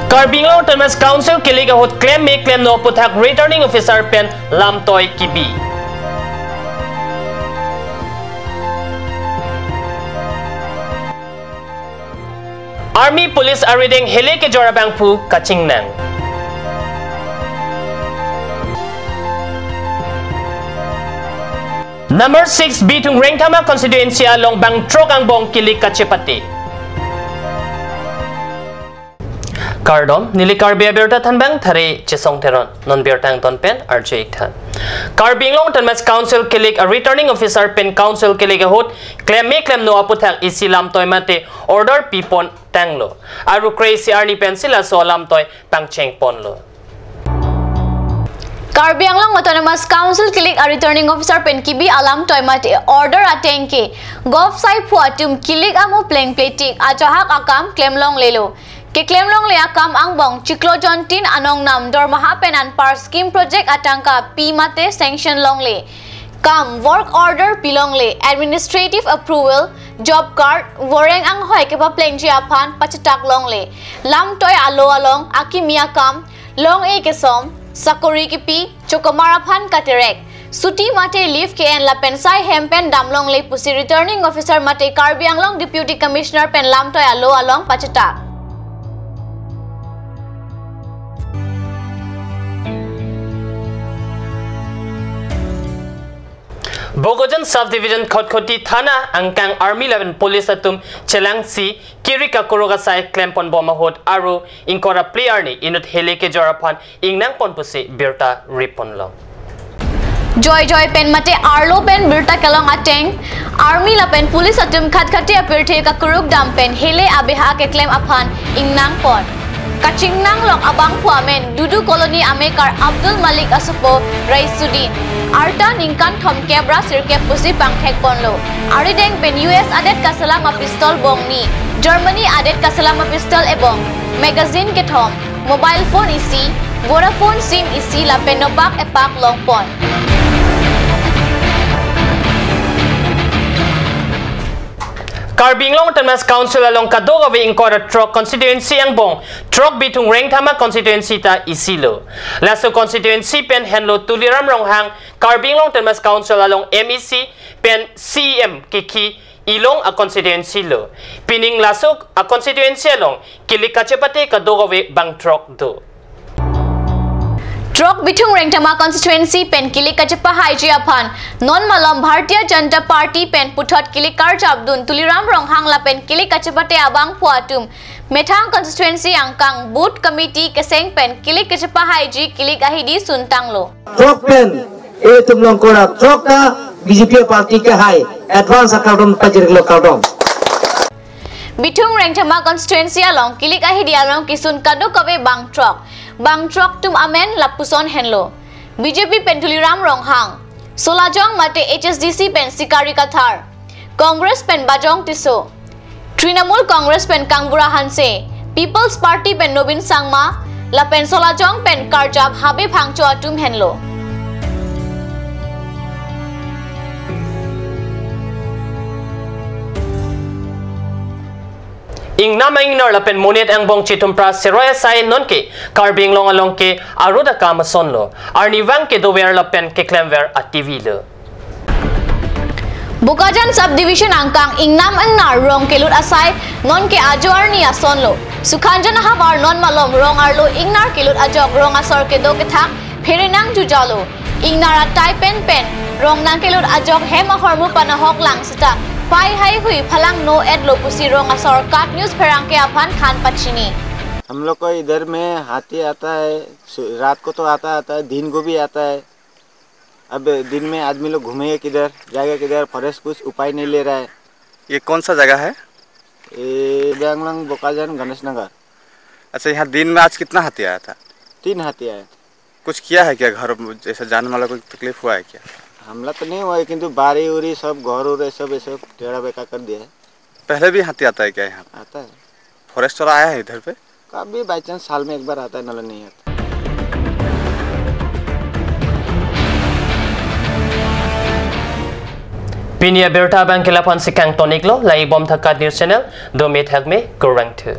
Carbinglong Termas Council kilig ahot claim no puthak returning officer pen lamtoy kibi. Army Police arideng hele ke jorabang pu kachingnang. Number 6 bitung Rengthama constituency along bang trokang bong kilig kachepati. Kardom nili Karbia berta thanbang thare chisong teron non bertang ton pen RJ than. Carbinglong Termas Council kilig a returning officer pen council kilig a hot claim no aputhak isilam toymate order pipon tanglo. Aru crazy arni pensila so alam toy pangcheng ponlo. Carbinglong Autonomous Council kilig a returning officer pen kibi alam toymate order atengke gov sai phuatum kilig amu playing plating ajahak akam claim long lelo. Ke claim long le akam angbong Chiklojon tin anong nam dormaha penan par scheme project atangka P mate sanction long le kam work order pilong le administrative approval job card wareng ang hoy ke pa pleng ji aphan pachatak long le lam toy alo along akimia kam long e ke som sakori ki pi chokomara phan katerek suti mate leave ke en la pensai hempen damlong le pusi returning officer mate Carbinglong deputy commissioner pen lam toy alo along pachatak. Bogojan subdivision Khotkoti Thana angkang Army 11 police atum Chelangsi Kirika Kurogasai Klempon Bomahot Aru Inkora player ni inut heleke jorapan ingnang ponpusi Birta Riponlong. Joy pen mate Arlo pen Birta Kalong ateng Army la pen police atum khatkati apirthe ka kuruk dam pen hele abeha ke claim aphan ingnang pon. Kachingnang long abang puamen Dudu Colony Amekar Abdul Malik Asupo Raisudin Arta ningkan thom kebra sirke pusi pangthek ponlo Arideng pen US adet kasalama pistol bongni Germany adet kasalama pistol ebong magazine ke thom mobile phone isi Vodafone sim isi la penopak epak long pon. Carbinglong Termas Council along Kadogawe Inkora Trok constituency ang bong Trok bitung Rengthama constituency ta isilo. Laso constituency pen henlo tuliram ronghang Carbinglong Termas Council along MEC pen CM kiki ilong a constituency lo. Pining lasok a constituency along kilikachepate Kadogawe bang Trok do. Trok bitung Rengthama constituency pen kilik kachapa haiji aphan non malam Bharatiya Janata Party pen puthot kilik kar jabdun tuliram ronghang la pen kilik kachapate abang puatum Methang constituency angkang boot committee keseng pen kilik kachapa haiji kilik ahidi suntang lo. Trok pen e tumlong kora trok na BJP party ke hai advance account pajir lo kadom. Bitung Rengthama constituency along kilik ahidi along kisun kado kabe bang trok. Bang trok tum amen lapuson henlo. BJP pen tuliram ronghang. Solajong mate HSDC pen sikari kathar. Congress pen bajong tiso. Trinamool Congress pen kangbura hanse. People's Party pen Nobin Sangma. La pen Solajong pen karjab habib hangcho atum henlo. Ing nama ingnar lapen monet ang bong chitumpra seroya sai nonke Carbinglong along ke aruda kamason lo arnivang ke dover lapen ke klemver at TV lo. Bukajan subdivision angkang ingnam angnar rong kelut asai non ke ajoar ni ason lo. Sukhanjan habar non malom rong arlo ingnar kelut ajok rong asor ke do kethak phirinang jujalo. Ingnar atai pen rong nang kelut ajok hema hormu panahok lang sita. Pai hai hui phalang no एड लोपुसी रोंग असर काट न्यूज फेरांग के अपन खान पच्छिनी हम लोग को इधर में हाथी आता है रात को तो आता है दिन को भी आता है। अब दिन में आदमी लोग घूमेंगे किधर जाएगा किधर फॉरेस्ट कुछ उपाय नहीं ले रहा है। ये कौन सा जगह है? ये बैंगलोंग बोकाजन गणेश नगर। अच्छा, यहाँ दिन में आज कितना हाथी आया था? 3 हाथी आए थे। कुछ किया है क्या घर जैसे जाने वाला कोई तकलीफ हुआ है क्या? हमला तो नहीं हुआ है किंतु बारी उरी सब घर उरे सब ऐसे टेढ़ा बेका कर दिया है। पहले भी हाथी आता है क्या यहाँ? आता है। फॉरेस्ट वाला आया है इधर पे? कभी बाई चांस साल में एक बार आता है, नल नहीं आता। Pinia Berta Bangkila Pansikang Toniklo, Lai Bom Takat News Channel, Domit Hagme, Gorang 2.